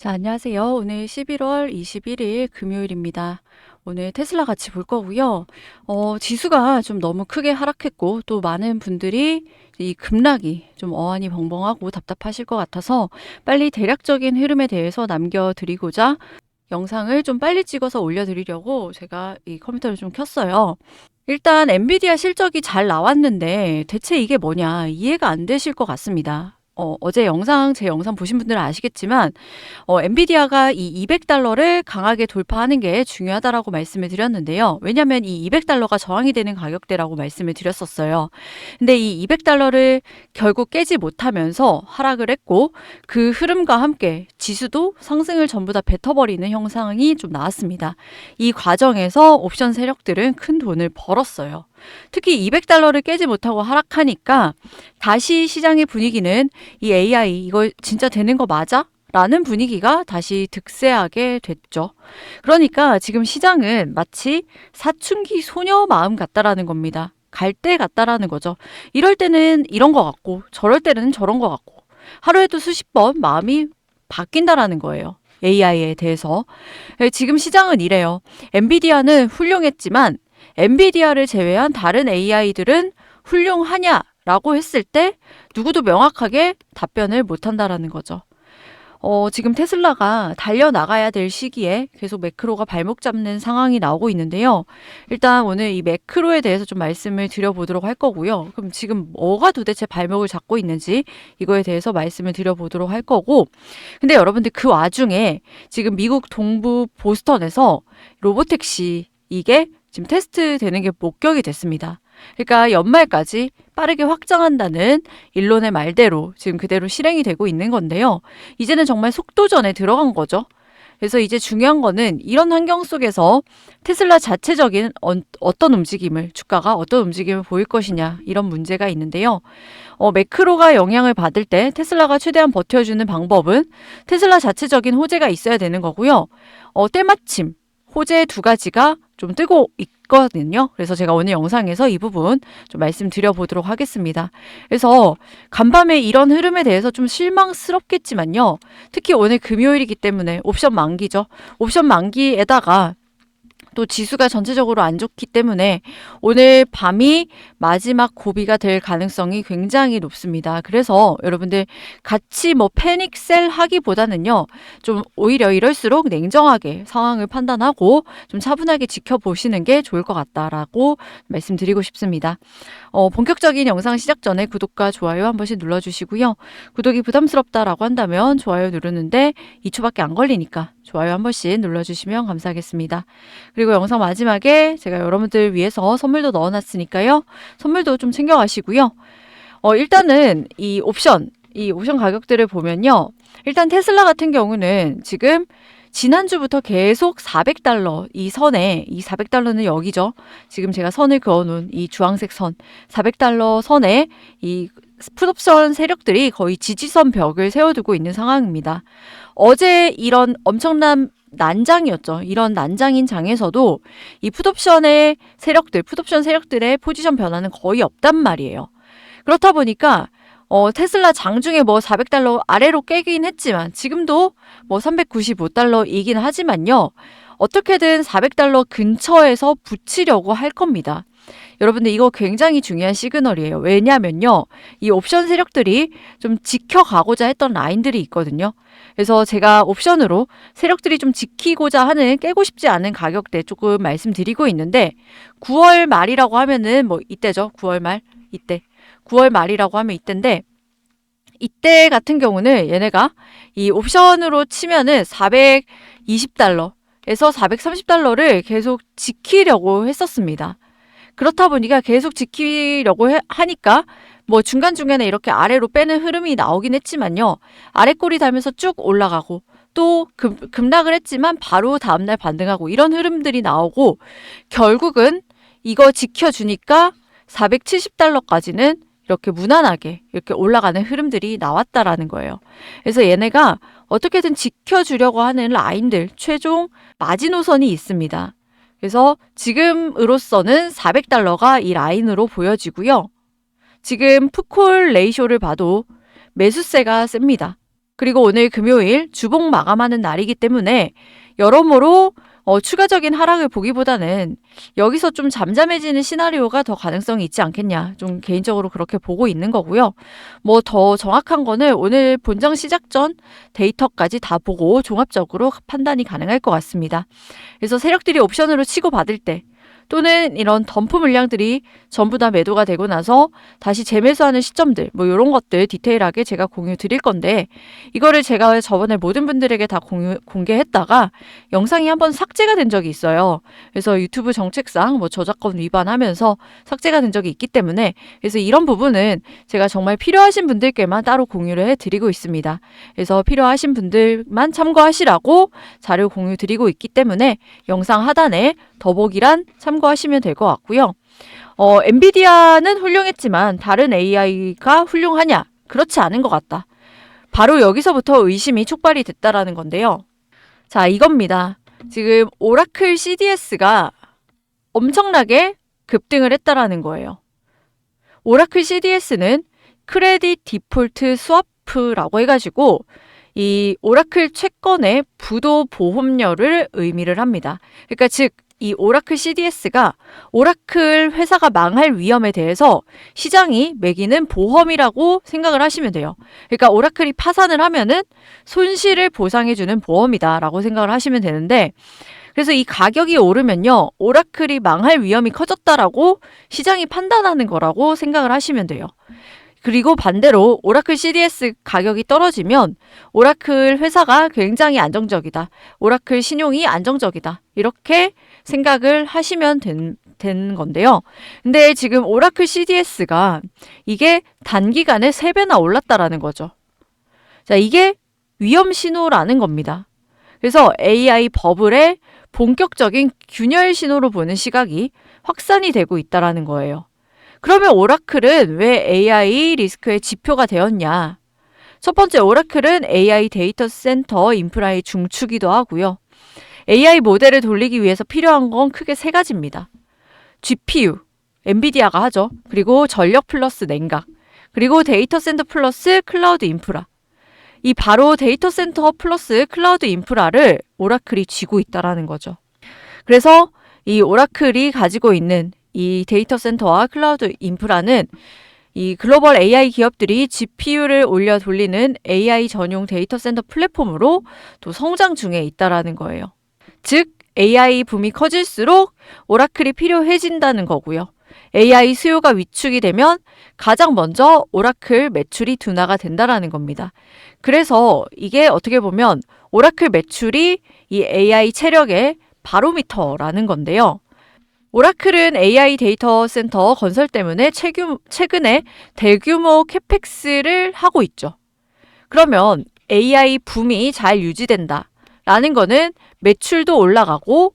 자, 안녕하세요. 오늘 11월 21일 금요일입니다. 오늘 테슬라 같이 볼 거고요. 지수가 좀 너무 크게 하락했고, 또 많은 분들이 이 급락이 좀 어안이 벙벙하고 답답하실 것 같아서 빨리 대략적인 흐름에 대해서 남겨드리고자 영상을 좀 빨리 찍어서 올려드리려고 제가 이 컴퓨터를 좀 켰어요. 일단 엔비디아 실적이 잘 나왔는데 대체 이게 뭐냐 이해가 안 되실 것 같습니다. 어제 제 영상 보신 분들은 아시겠지만, 엔비디아가 이 200달러를 강하게 돌파하는 게 중요하다라고 말씀을 드렸는데요. 왜냐하면 이 200달러가 저항이 되는 가격대라고 말씀을 드렸었어요. 근데 이 200달러를 결국 깨지 못하면서 하락을 했고, 그 흐름과 함께 지수도 상승을 전부 다 뱉어버리는 형상이 좀 나왔습니다. 이 과정에서 옵션 세력들은 큰 돈을 벌었어요. 특히 200달러를 깨지 못하고 하락하니까 다시 시장의 분위기는 이 AI 이거 진짜 되는 거 맞아? 라는 분위기가 다시 득세하게 됐죠. 그러니까 지금 시장은 마치 사춘기 소녀 마음 같다라는 겁니다. 갈 때 같다라는 거죠. 이럴 때는 이런 거 같고 저럴 때는 저런 거 같고 하루에도 수십 번 마음이 바뀐다라는 거예요. AI에 대해서. 지금 시장은 이래요. 엔비디아는 훌륭했지만 엔비디아를 제외한 다른 AI들은 훌륭하냐라고 했을 때 누구도 명확하게 답변을 못한다라는 거죠. 지금 테슬라가 달려나가야 될 시기에 계속 매크로가 발목 잡는 상황이 나오고 있는데요. 일단 오늘 이 매크로에 대해서 좀 말씀을 드려보도록 할 거고요. 그럼 지금 뭐가 도대체 발목을 잡고 있는지 이거에 대해서 말씀을 드려보도록 할 거고, 근데 여러분들 그 와중에 지금 미국 동부 보스턴에서 로보택시 이게 지금 테스트 되는 게 목격이 됐습니다. 그러니까 연말까지 빠르게 확장한다는 일론의 말대로 지금 그대로 실행이 되고 있는 건데요. 이제는 정말 속도전에 들어간 거죠. 그래서 이제 중요한 거는 이런 환경 속에서 테슬라 자체적인 어떤 움직임을, 주가가 어떤 움직임을 보일 것이냐, 이런 문제가 있는데요. 매크로가 영향을 받을 때 테슬라가 최대한 버텨주는 방법은 테슬라 자체적인 호재가 있어야 되는 거고요. 때마침 호재 두 가지가 좀 뜨고 있거든요. 그래서 제가 오늘 영상에서 이 부분 좀 말씀드려 보도록 하겠습니다. 그래서 간밤에 이런 흐름에 대해서 좀 실망스럽겠지만요. 특히 오늘 금요일이기 때문에 옵션 만기죠. 옵션 만기에다가 또 지수가 전체적으로 안 좋기 때문에 오늘 밤이 마지막 고비가 될 가능성이 굉장히 높습니다. 그래서 여러분들 같이 패닉셀 하기보다는요, 좀 오히려 이럴수록 냉정하게 상황을 판단하고 좀 차분하게 지켜보시는 게 좋을 것 같다라고 말씀드리고 싶습니다. 본격적인 영상 시작 전에 구독과 좋아요 한 번씩 눌러주시고요. 구독이 부담스럽다라고 한다면 좋아요 누르는데 2초밖에 안 걸리니까 좋아요 한 번씩 눌러주시면 감사하겠습니다. 그리고 영상 마지막에 제가 여러분들 위해서 선물도 넣어놨으니까요. 선물도 좀 챙겨가시고요. 일단은 이 옵션 가격들을 보면요. 일단 테슬라 같은 경우는 지금 지난주부터 계속 400달러 이 400달러는 여기죠. 지금 제가 선을 그어놓은 이 주황색 선 400달러 선에 이 풋옵션 세력들이 거의 지지선 벽을 세워두고 있는 상황입니다. 어제 이런 엄청난 난장이었죠. 이런 난장인 장에서도 이 풋옵션 세력들의 포지션 변화는 거의 없단 말이에요. 그렇다 보니까 테슬라 장중에 400달러 아래로 깨긴 했지만 지금도 395달러이긴 하지만요. 어떻게든 400달러 근처에서 붙이려고 할 겁니다. 여러분들 이거 굉장히 중요한 시그널이에요. 왜냐면요. 이 옵션 세력들이 좀 지켜가고자 했던 라인들이 있거든요. 그래서 제가 옵션으로 세력들이 좀 지키고자 하는 깨고 싶지 않은 가격대 조금 말씀드리고 있는데 9월 말이라고 하면은 이때죠. 9월 말 이때 9월 말이라고 하면 이때인데 이때 같은 경우는 얘네가 이 옵션으로 치면은 420달러에서 430달러를 계속 지키려고 했었습니다. 그렇다 보니까 계속 지키려고 하니까 중간중간에 이렇게 아래로 빼는 흐름이 나오긴 했지만요. 아래 꼬리 달면서 쭉 올라가고 또 급락을 했지만 바로 다음날 반등하고 이런 흐름들이 나오고 결국은 이거 지켜주니까 470달러까지는 이렇게 무난하게 이렇게 올라가는 흐름들이 나왔다라는 거예요. 그래서 얘네가 어떻게든 지켜주려고 하는 라인들 최종 마지노선이 있습니다. 그래서 지금으로서는 400달러가 이 라인으로 보여지고요. 지금 풋콜 레이쇼를 봐도 매수세가 셉니다. 그리고 오늘 금요일 주봉 마감하는 날이기 때문에 여러모로 추가적인 하락을 보기보다는 여기서 좀 잠잠해지는 시나리오가 더 가능성이 있지 않겠냐. 좀 개인적으로 그렇게 보고 있는 거고요. 뭐 더 정확한 거는 오늘 본장 시작 전 데이터까지 다 보고 종합적으로 판단이 가능할 것 같습니다. 그래서 세력들이 옵션으로 치고받을 때 또는 이런 덤프 물량들이 전부 다 매도가 되고 나서 다시 재매수하는 시점들, 뭐 이런 것들 디테일하게 제가 공유 드릴 건데, 이거를 제가 저번에 모든 분들에게 다 공개했다가 영상이 한번 삭제가 된 적이 있어요. 그래서 유튜브 정책상 뭐 저작권 위반하면서 삭제가 된 적이 있기 때문에, 그래서 이런 부분은 제가 정말 필요하신 분들께만 따로 공유를 해드리고 있습니다. 그래서 필요하신 분들만 참고하시라고 자료 공유 드리고 있기 때문에 영상 하단에 더보기란 참고하시면 될 것 같고요. 엔비디아는 훌륭했지만 다른 AI가 훌륭하냐? 그렇지 않은 것 같다. 바로 여기서부터 의심이 촉발이 됐다라는 건데요. 자, 이겁니다. 지금 오라클 CDS가 엄청나게 급등을 했다라는 거예요. 오라클 CDS는 크레딧 디폴트 스와프라고 해가지고 이 오라클 채권의 부도 보험료를 의미를 합니다. 그러니까 즉 이 오라클 CDS가 오라클 회사가 망할 위험에 대해서 시장이 매기는 보험이라고 생각을 하시면 돼요. 그러니까 오라클이 파산을 하면은 손실을 보상해주는 보험이다라고 생각을 하시면 되는데, 그래서 이 가격이 오르면요, 오라클이 망할 위험이 커졌다라고 시장이 판단하는 거라고 생각을 하시면 돼요. 그리고 반대로 오라클 CDS 가격이 떨어지면 오라클 회사가 굉장히 안정적이다. 오라클 신용이 안정적이다. 이렇게 생각을 하시면 되는 건데요. 근데 지금 오라클 CDS가 이게 단기간에 3배나 올랐다라는 거죠. 자, 이게 위험 신호라는 겁니다. 그래서 AI 버블의 본격적인 균열 신호로 보는 시각이 확산이 되고 있다라는 거예요. 그러면 오라클은 왜 AI 리스크의 지표가 되었냐? 첫 번째, 오라클은 AI 데이터 센터 인프라의 중추기도 하고요. AI 모델을 돌리기 위해서 필요한 건 크게 3가지입니다. GPU, 엔비디아가 하죠. 그리고 전력 플러스 냉각, 그리고 데이터 센터 플러스 클라우드 인프라. 이 바로 데이터 센터 플러스 클라우드 인프라를 오라클이 쥐고 있다라는 거죠. 그래서 이 오라클이 가지고 있는 이 데이터 센터와 클라우드 인프라는 이 글로벌 AI 기업들이 GPU를 올려 돌리는 AI 전용 데이터 센터 플랫폼으로 또 성장 중에 있다라는 거예요. 즉, AI 붐이 커질수록 오라클이 필요해진다는 거고요. AI 수요가 위축이 되면 가장 먼저 오라클 매출이 둔화가 된다라는 겁니다. 그래서 이게 어떻게 보면 오라클 매출이 이 AI 체력의 바로미터라는 건데요. 오라클은 AI 데이터 센터 건설 때문에 최근에 대규모 캐펙스를 하고 있죠. 그러면 AI 붐이 잘 유지된다라는 거는 매출도 올라가고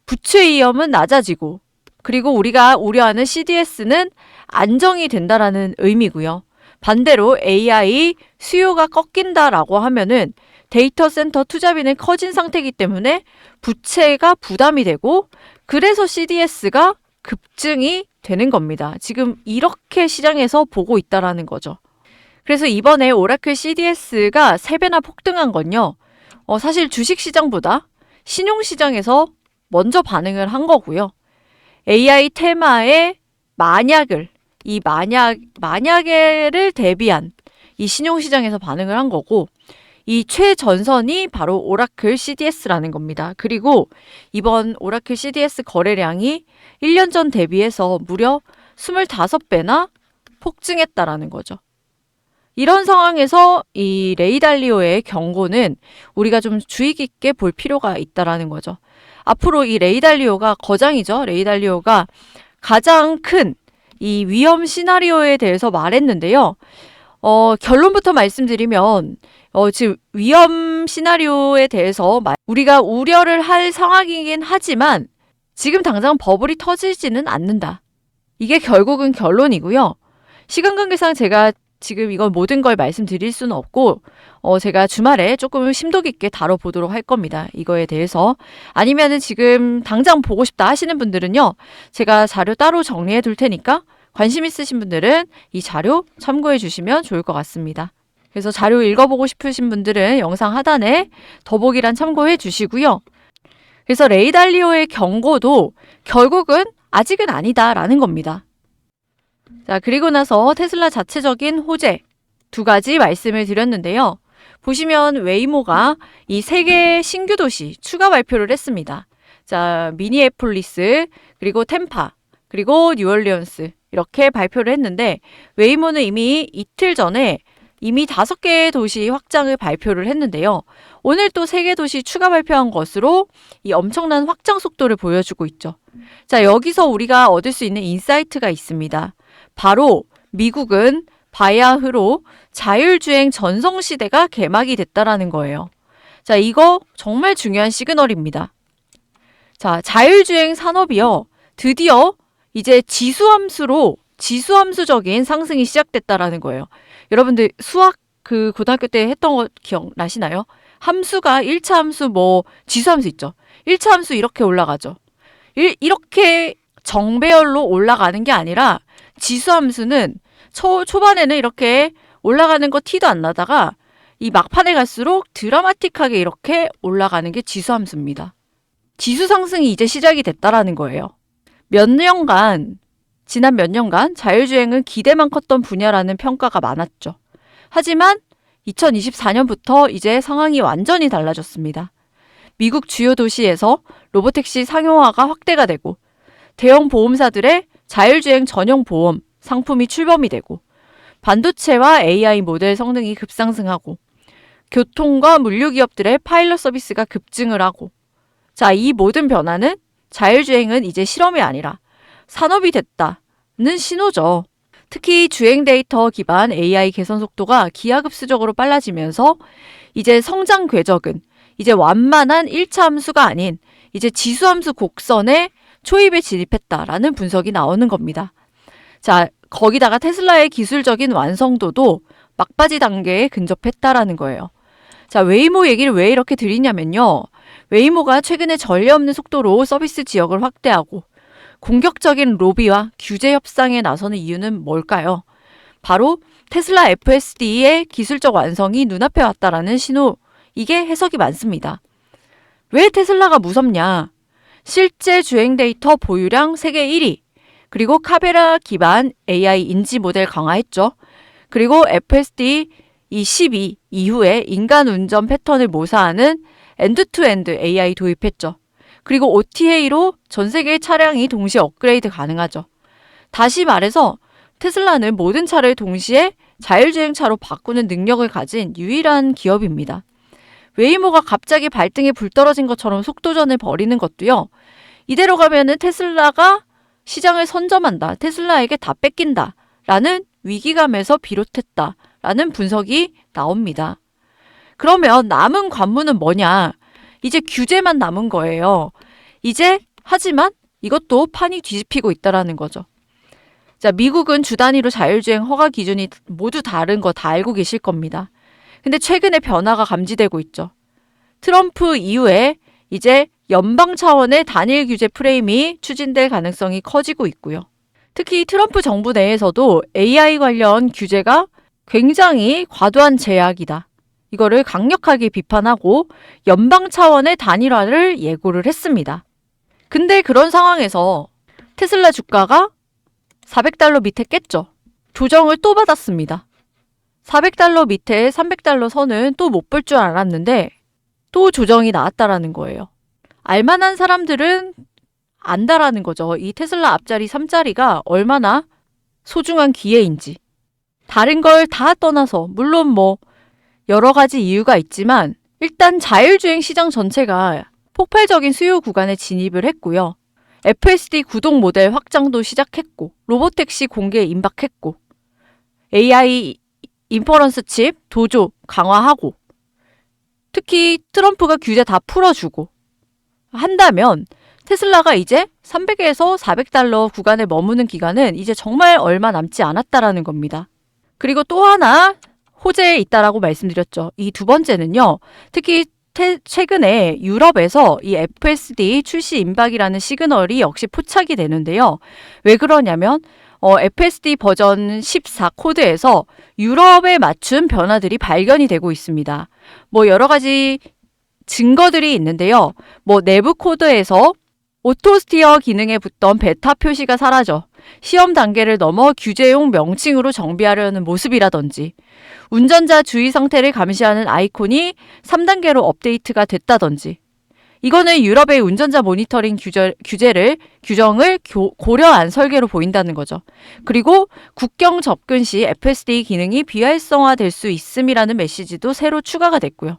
부채 위험은 낮아지고, 그리고 우리가 우려하는 CDS는 안정이 된다라는 의미고요. 반대로 AI 수요가 꺾인다라고 하면은 데이터 센터 투자비는 커진 상태이기 때문에 부채가 부담이 되고, 그래서 CDS가 급증이 되는 겁니다. 지금 이렇게 시장에서 보고 있다라는 거죠. 그래서 이번에 오라클 CDS가 3배나 폭등한 건요, 사실 주식시장보다 신용시장에서 먼저 반응을 한 거고요. AI 테마의 만약을 대비한 이 신용시장에서 반응을 한 거고, 이 최전선이 바로 오라클 CDS라는 겁니다. 그리고 이번 오라클 CDS 거래량이 1년 전 대비해서 무려 25배나 폭증했다라는 거죠. 이런 상황에서 이 레이달리오의 경고는 우리가 좀 주의 깊게 볼 필요가 있다라는 거죠. 앞으로 이 레이달리오가 거장이죠. 레이달리오가 가장 큰 이 위험 시나리오에 대해서 말했는데요. 결론부터 말씀드리면 지금 위험 시나리오에 대해서 우리가 우려를 할 상황이긴 하지만 지금 당장 버블이 터지지는 않는다. 이게 결국은 결론이고요. 시간 관계상 제가 지금 이건 모든 걸 말씀드릴 수는 없고 제가 주말에 조금 심도 깊게 다뤄보도록 할 겁니다. 이거에 대해서. 아니면은 지금 당장 보고 싶다 하시는 분들은요, 제가 자료 따로 정리해 둘 테니까 관심 있으신 분들은 이 자료 참고해 주시면 좋을 것 같습니다. 그래서 자료 읽어보고 싶으신 분들은 영상 하단에 더보기란 참고해 주시고요. 그래서 레이 달리오의 경고도 결국은 아직은 아니다라는 겁니다. 자, 그리고 나서 테슬라 자체적인 호재 2가지 말씀을 드렸는데요. 보시면 웨이모가 이 3개의 신규 도시 추가 발표를 했습니다. 자, 미니애폴리스, 그리고 템파, 그리고 뉴올리언스 이렇게 발표를 했는데 웨이모는 이미 이틀 전에 이미 5개의 도시 확장을 발표를 했는데요. 오늘 또 3개 도시 추가 발표한 것으로 이 엄청난 확장 속도를 보여주고 있죠. 자, 여기서 우리가 얻을 수 있는 인사이트가 있습니다. 바로 미국은 바야흐로 자율주행 전성시대가 개막이 됐다라는 거예요. 자, 이거 정말 중요한 시그널입니다. 자, 자율주행 산업이요. 드디어 이제 지수함수적인 상승이 시작됐다라는 거예요. 여러분들 수학 그 고등학교 때 했던 거 기억나시나요? 함수가 1차 함수 지수함수 있죠. 1차 함수 이렇게 올라가죠. 이렇게 정배열로 올라가는 게 아니라 지수함수는 초반에는 이렇게 올라가는 거 티도 안 나다가 이 막판에 갈수록 드라마틱하게 이렇게 올라가는 게 지수함수입니다. 지수 상승이 이제 시작이 됐다라는 거예요. 지난 몇 년간 자율주행은 기대만 컸던 분야라는 평가가 많았죠. 하지만 2024년부터 이제 상황이 완전히 달라졌습니다. 미국 주요 도시에서 로보택시 상용화가 확대가 되고 대형 보험사들의 자율주행 전용 보험 상품이 출범이 되고 반도체와 AI 모델 성능이 급상승하고 교통과 물류기업들의 파일럿 서비스가 급증을 하고 자, 이 모든 변화는 자율주행은 이제 실험이 아니라 산업이 됐다는 신호죠. 특히 주행 데이터 기반 AI 개선 속도가 기하급수적으로 빨라지면서 이제 성장 궤적은 이제 완만한 1차 함수가 아닌 이제 지수함수 곡선의 초입에 진입했다라는 분석이 나오는 겁니다. 자, 거기다가 테슬라의 기술적인 완성도도 막바지 단계에 근접했다라는 거예요. 자, 웨이모 얘기를 왜 이렇게 드리냐면요. 웨이모가 최근에 전례 없는 속도로 서비스 지역을 확대하고 공격적인 로비와 규제 협상에 나서는 이유는 뭘까요? 바로 테슬라 FSD의 기술적 완성이 눈앞에 왔다라는 신호, 이게 해석이 많습니다. 왜 테슬라가 무섭냐? 실제 주행 데이터 보유량 세계 1위, 그리고 카메라 기반 AI 인지 모델 강화했죠. 그리고 FSD 12 이후에 인간 운전 패턴을 모사하는 엔드투엔드 AI 도입했죠. 그리고 OTA로 전 세계의 차량이 동시에 업그레이드 가능하죠. 다시 말해서 테슬라는 모든 차를 동시에 자율주행차로 바꾸는 능력을 가진 유일한 기업입니다. 웨이모가 갑자기 발등에 불 떨어진 것처럼 속도전을 벌이는 것도요. 이대로 가면은 테슬라가 시장을 선점한다. 테슬라에게 다 뺏긴다. 라는 위기감에서 비롯했다. 라는 분석이 나옵니다. 그러면 남은 관문은 뭐냐? 이제 규제만 남은 거예요. 하지만 이것도 판이 뒤집히고 있다라는 거죠. 자, 미국은 주 단위로 자율주행 허가 기준이 모두 다른 거 다 알고 계실 겁니다. 근데 최근에 변화가 감지되고 있죠. 트럼프 이후에 이제 연방 차원의 단일 규제 프레임이 추진될 가능성이 커지고 있고요. 특히 트럼프 정부 내에서도 AI 관련 규제가 굉장히 과도한 제약이다. 이거를 강력하게 비판하고 연방 차원의 단일화를 예고를 했습니다. 근데 그런 상황에서 테슬라 주가가 $400 밑에 깼죠. 조정을 또 받았습니다. $400 밑에 $300 선은 또 못 볼 줄 알았는데 또 조정이 나왔다라는 거예요. 알만한 사람들은 안다라는 거죠. 이 테슬라 앞자리 3자리가 얼마나 소중한 기회인지. 다른 걸 다 떠나서 물론 여러 가지 이유가 있지만 일단 자율주행 시장 전체가 폭발적인 수요 구간에 진입을 했고요. FSD 구동 모델 확장도 시작했고 로보택시 공개 임박했고 AI 인퍼런스 칩 도조 강화하고 특히 트럼프가 규제 다 풀어주고 한다면 테슬라가 이제 300에서 $400 구간에 머무는 기간은 이제 정말 얼마 남지 않았다라는 겁니다. 그리고 또 하나 호재에 있다라고 말씀드렸죠. 이 두 번째는요. 특히 최근에 유럽에서 이 FSD 출시 임박이라는 시그널이 역시 포착이 되는데요. 왜 그러냐면 FSD 버전 14 코드에서 유럽에 맞춘 변화들이 발견이 되고 있습니다. 뭐 여러 가지 증거들이 있는데요. 뭐 내부 코드에서 오토스티어 기능에 붙던 베타 표시가 사라져 시험 단계를 넘어 규제용 명칭으로 정비하려는 모습이라든지 운전자 주의 상태를 감시하는 아이콘이 3단계로 업데이트가 됐다든지 이거는 유럽의 운전자 모니터링 규정을 고려한 설계로 보인다는 거죠. 그리고 국경 접근 시 FSD 기능이 비활성화될 수 있음이라는 메시지도 새로 추가가 됐고요.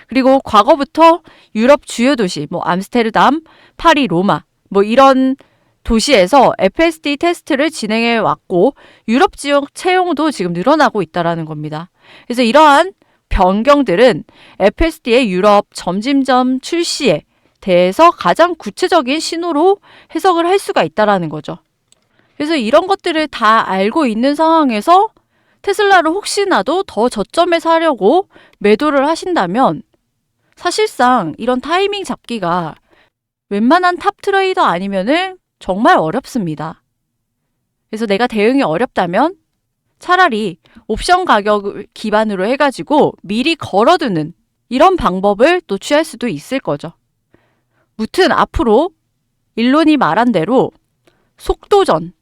그리고 과거부터 유럽 주요 도시, 뭐 암스테르담, 파리, 로마, 뭐 이런 도시에서 FSD 테스트를 진행해 왔고 유럽 지역 채용도 지금 늘어나고 있다라는 겁니다. 그래서 이러한 변경들은 FSD의 유럽 점진점 출시에 대해서 가장 구체적인 신호로 해석을 할 수가 있다라는 거죠. 그래서 이런 것들을 다 알고 있는 상황에서 테슬라를 혹시나도 더 저점에 사려고 매도를 하신다면 사실상 이런 타이밍 잡기가 웬만한 탑 트레이더 아니면은 정말 어렵습니다. 그래서 내가 대응이 어렵다면 차라리 옵션 가격을 기반으로 해가지고 미리 걸어두는 이런 방법을 또 취할 수도 있을 거죠. 무튼 앞으로 일론이 말한 대로 속도전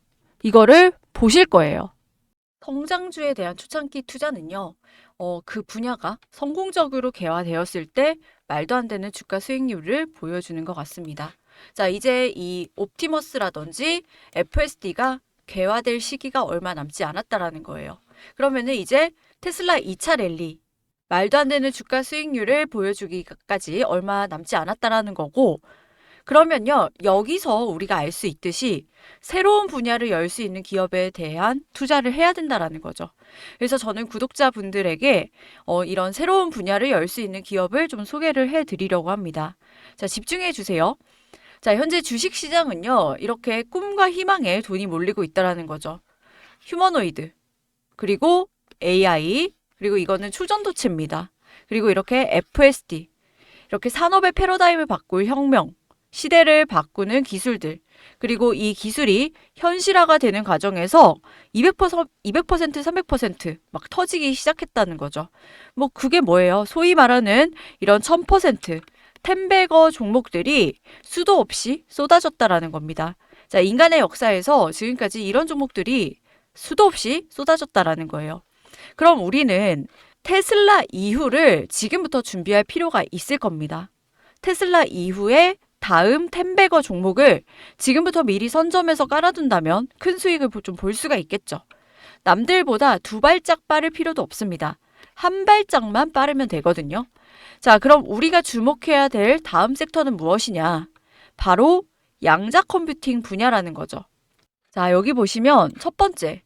이거를 보실 거예요. 성장주에 대한 초창기 투자는요. 그 분야가 성공적으로 개화되었을 때 말도 안 되는 주가 수익률을 보여주는 것 같습니다. 자, 이제 이 옵티머스라든지 FSD가 개화될 시기가 얼마 남지 않았다라는 거예요. 그러면은 이제 테슬라 2차 랠리 말도 안 되는 주가 수익률을 보여주기까지 얼마 남지 않았다라는 거고 그러면요. 여기서 우리가 알 수 있듯이 새로운 분야를 열 수 있는 기업에 대한 투자를 해야 된다라는 거죠. 그래서 저는 구독자분들에게 이런 새로운 분야를 열 수 있는 기업을 좀 소개를 해드리려고 합니다. 자, 집중해 주세요. 자, 현재 주식시장은요. 이렇게 꿈과 희망에 돈이 몰리고 있다라는 거죠. 휴머노이드, 그리고 AI, 그리고 이거는 초전도체입니다. 그리고 이렇게 FSD, 이렇게 산업의 패러다임을 바꿀 혁명, 시대를 바꾸는 기술들, 그리고 이 기술이 현실화가 되는 과정에서 200%, 300%막 터지기 시작했다는 거죠. 뭐 그게 뭐예요? 소위 말하는 이런 1000%, 텐베거 종목들이 수도 없이 쏟아졌다라는 겁니다. 자, 인간의 역사에서 지금까지 이런 종목들이 수도 없이 쏟아졌다라는 거예요. 그럼 우리는 테슬라 이후를 지금부터 준비할 필요가 있을 겁니다. 테슬라 이후에 다음 텐베거 종목을 지금부터 미리 선점해서 깔아둔다면 큰 수익을 좀 볼 수가 있겠죠. 남들보다 두 발짝 빠를 필요도 없습니다. 한 발짝만 빠르면 되거든요. 자, 그럼 우리가 주목해야 될 다음 섹터는 무엇이냐? 바로 양자 컴퓨팅 분야라는 거죠. 자, 여기 보시면 첫 번째,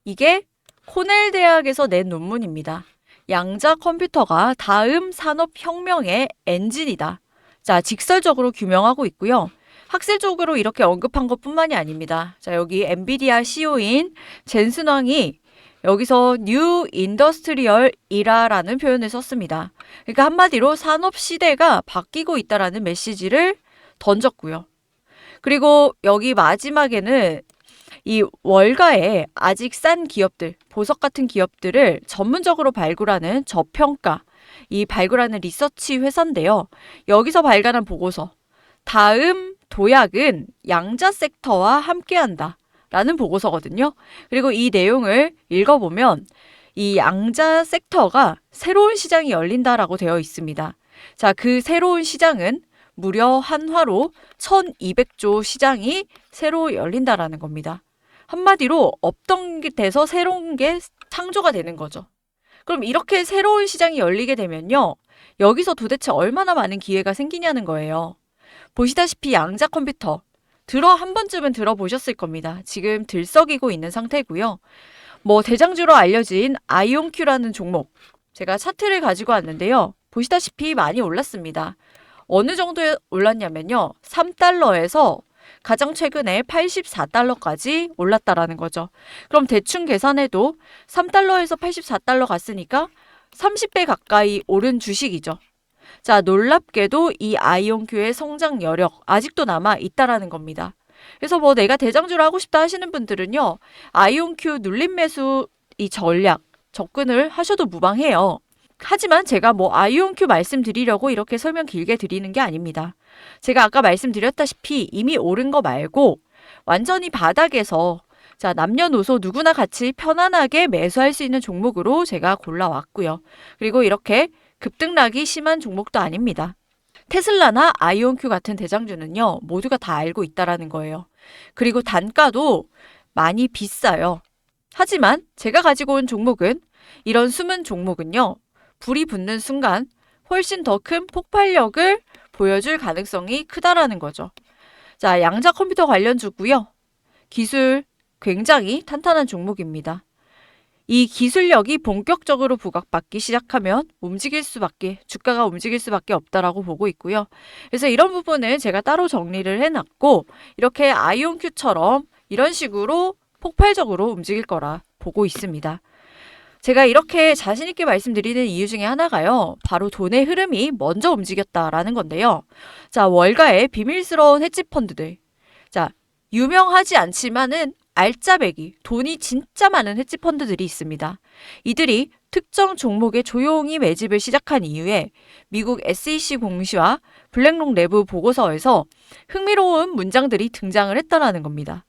이게 코넬 대학에서 낸 논문입니다. 양자 컴퓨터가 다음 산업혁명의 엔진이다. 자, 직설적으로 규명하고 있고요. 학술적으로 이렇게 언급한 것뿐만이 아닙니다. 자, 여기 엔비디아 CEO인 젠슨 왕이 여기서 뉴 인더스트리얼 이라라는 표현을 썼습니다. 그러니까 한마디로 산업 시대가 바뀌고 있다라는 메시지를 던졌고요. 그리고 여기 마지막에는 이 월가에 아직 싼 기업들, 보석 같은 기업들을 전문적으로 발굴하는 저평가, 이 발굴하는 리서치 회사인데요. 여기서 발간한 보고서, 다음 도약은 양자 섹터와 함께한다 라는 보고서거든요. 그리고 이 내용을 읽어보면 이 양자 섹터가 새로운 시장이 열린다라고 되어 있습니다. 자, 그 새로운 시장은 무려 한화로 1200조 시장이 새로 열린다라는 겁니다. 한마디로 없던 게 돼서 새로운 게 창조가 되는 거죠. 그럼 이렇게 새로운 시장이 열리게 되면요. 여기서 도대체 얼마나 많은 기회가 생기냐는 거예요. 보시다시피 양자 컴퓨터 한 번쯤은 들어보셨을 겁니다. 지금 들썩이고 있는 상태고요. 뭐 대장주로 알려진 아이온큐라는 종목 제가 차트를 가지고 왔는데요. 보시다시피 많이 올랐습니다. 어느 정도에 올랐냐면요. 3달러에서 가장 최근에 84달러까지 올랐다라는 거죠. 그럼 대충 계산해도 3달러에서 84달러 갔으니까 30배 가까이 오른 주식이죠. 자, 놀랍게도 이 아이온큐의 성장 여력 아직도 남아 있다라는 겁니다. 그래서 뭐 내가 대장주를 하고 싶다 하시는 분들은요. 아이온큐 눌림 매수 이 전략 접근을 하셔도 무방해요. 하지만 제가 뭐 아이온큐 말씀드리려고 이렇게 설명 길게 드리는 게 아닙니다. 제가 아까 말씀드렸다시피 이미 오른 거 말고 완전히 바닥에서 자, 남녀노소 누구나 같이 편안하게 매수할 수 있는 종목으로 제가 골라왔고요. 그리고 이렇게 급등락이 심한 종목도 아닙니다. 테슬라나 아이온큐 같은 대장주는요, 모두가 다 알고 있다라는 거예요. 그리고 단가도 많이 비싸요. 하지만 제가 가지고 온 종목은 이런 숨은 종목은요, 불이 붙는 순간 훨씬 더 큰 폭발력을 보여줄 가능성이 크다라는 거죠. 자, 양자 컴퓨터 관련주고요. 기술 굉장히 탄탄한 종목입니다. 이 기술력이 본격적으로 부각받기 시작하면 주가가 움직일 수밖에 없다라고 보고 있고요. 그래서 이런 부분은 제가 따로 정리를 해놨고, 이렇게 아이온큐처럼 이런 식으로 폭발적으로 움직일 거라 보고 있습니다. 제가 이렇게 자신있게 말씀드리는 이유 중에 하나가요, 바로 돈의 흐름이 먼저 움직였다라는 건데요. 자, 월가의 비밀스러운 헤지 펀드들. 자, 유명하지 않지만은 알짜배기, 돈이 진짜 많은 헤지 펀드들이 있습니다. 이들이 특정 종목에 조용히 매집을 시작한 이후에 미국 SEC 공시와 블랙록 내부 보고서에서 흥미로운 문장들이 등장을 했다라는 겁니다.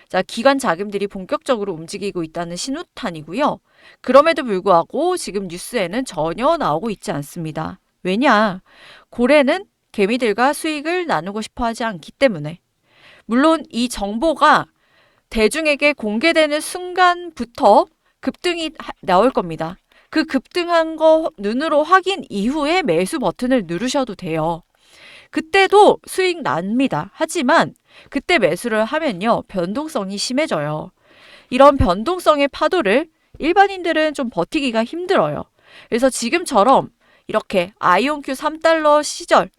자, 기관 자금들이 본격적으로 움직이고 있다는 신호탄이고요. 그럼에도 불구하고 지금 뉴스에는 전혀 나오고 있지 않습니다. 왜냐? 고래는 개미들과 수익을 나누고 싶어 하지 않기 때문에. 물론 이 정보가 대중에게 공개되는 순간부터 급등이 나올 겁니다. 그 급등한 거 눈으로 확인 이후에 매수 버튼을 누르셔도 돼요. 그때도 수익 납니다. 하지만 그때 매수를 하면요, 변동성이 심해져요. 이런 변동성의 파도를 일반인들은 좀 버티기가 힘들어요. 그래서 지금처럼 이렇게 아이온큐 3달러 시절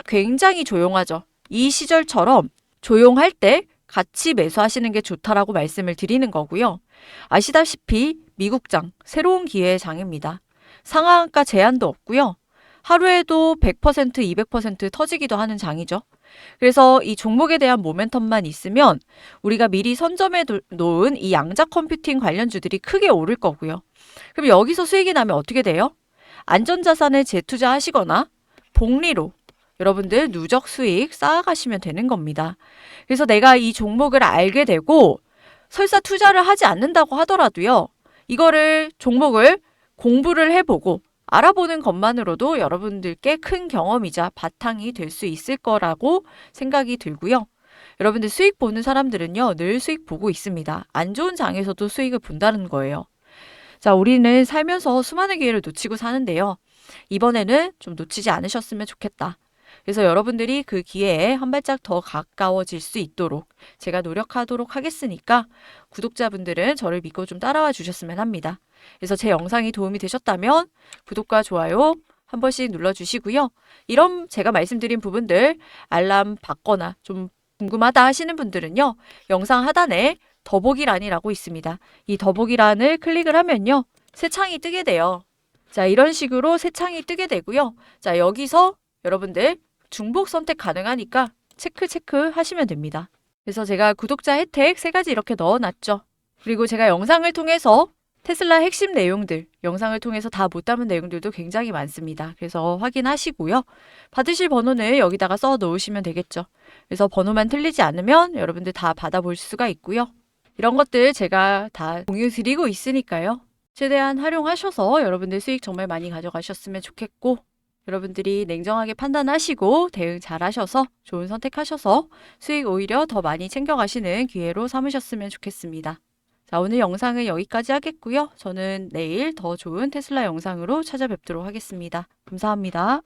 굉장히 조용하죠. 이 시절처럼 조용할 때 같이 매수하시는 게 좋다라고 말씀을 드리는 거고요. 아시다시피 미국장, 새로운 기회의 장입니다. 상한가 제한도 없고요. 하루에도 100%, 200% 터지기도 하는 장이죠. 그래서 이 종목에 대한 모멘텀만 있으면 우리가 미리 선점해 놓은 이 양자 컴퓨팅 관련주들이 크게 오를 거고요. 그럼 여기서 수익이 나면 어떻게 돼요? 안전자산에 재투자하시거나 복리로 여러분들 누적 수익 쌓아가시면 되는 겁니다. 그래서 내가 이 종목을 알게 되고 설사 투자를 하지 않는다고 하더라도요, 이거를 종목을 공부를 해보고 알아보는 것만으로도 여러분들께 큰 경험이자 바탕이 될 수 있을 거라고 생각이 들고요. 여러분들 수익 보는 사람들은요, 늘 수익 보고 있습니다. 안 좋은 장에서도 수익을 본다는 거예요. 자, 우리는 살면서 수많은 기회를 놓치고 사는데요. 이번에는 좀 놓치지 않으셨으면 좋겠다. 그래서 여러분들이 그 기회에 한 발짝 더 가까워질 수 있도록 제가 노력하도록 하겠으니까 구독자분들은 저를 믿고 좀 따라와 주셨으면 합니다. 그래서 제 영상이 도움이 되셨다면 구독과 좋아요 한 번씩 눌러주시고요. 이런 제가 말씀드린 부분들 알람 받거나 좀 궁금하다 하시는 분들은요, 영상 하단에 더보기란이라고 있습니다. 이 더보기란을 클릭을 하면요, 새 창이 뜨게 돼요. 자, 이런 식으로 새 창이 뜨게 되고요. 자, 여기서 여러분들 중복 선택 가능하니까 체크 하시면 됩니다. 그래서 제가 구독자 혜택 3가지 이렇게 넣어놨죠. 그리고 제가 영상을 통해서 테슬라 핵심 내용들, 영상을 통해서 다 못 담은 내용들도 굉장히 많습니다. 그래서 확인하시고요. 받으실 번호는 여기다가 써 놓으시면 되겠죠. 그래서 번호만 틀리지 않으면 여러분들 다 받아볼 수가 있고요. 이런 것들 제가 다 공유 드리고 있으니까요. 최대한 활용하셔서 여러분들 수익 정말 많이 가져가셨으면 좋겠고, 여러분들이 냉정하게 판단하시고 대응 잘 하셔서 좋은 선택하셔서 수익 오히려 더 많이 챙겨가시는 기회로 삼으셨으면 좋겠습니다. 자, 오늘 영상은 여기까지 하겠고요. 저는 내일 더 좋은 테슬라 영상으로 찾아뵙도록 하겠습니다. 감사합니다.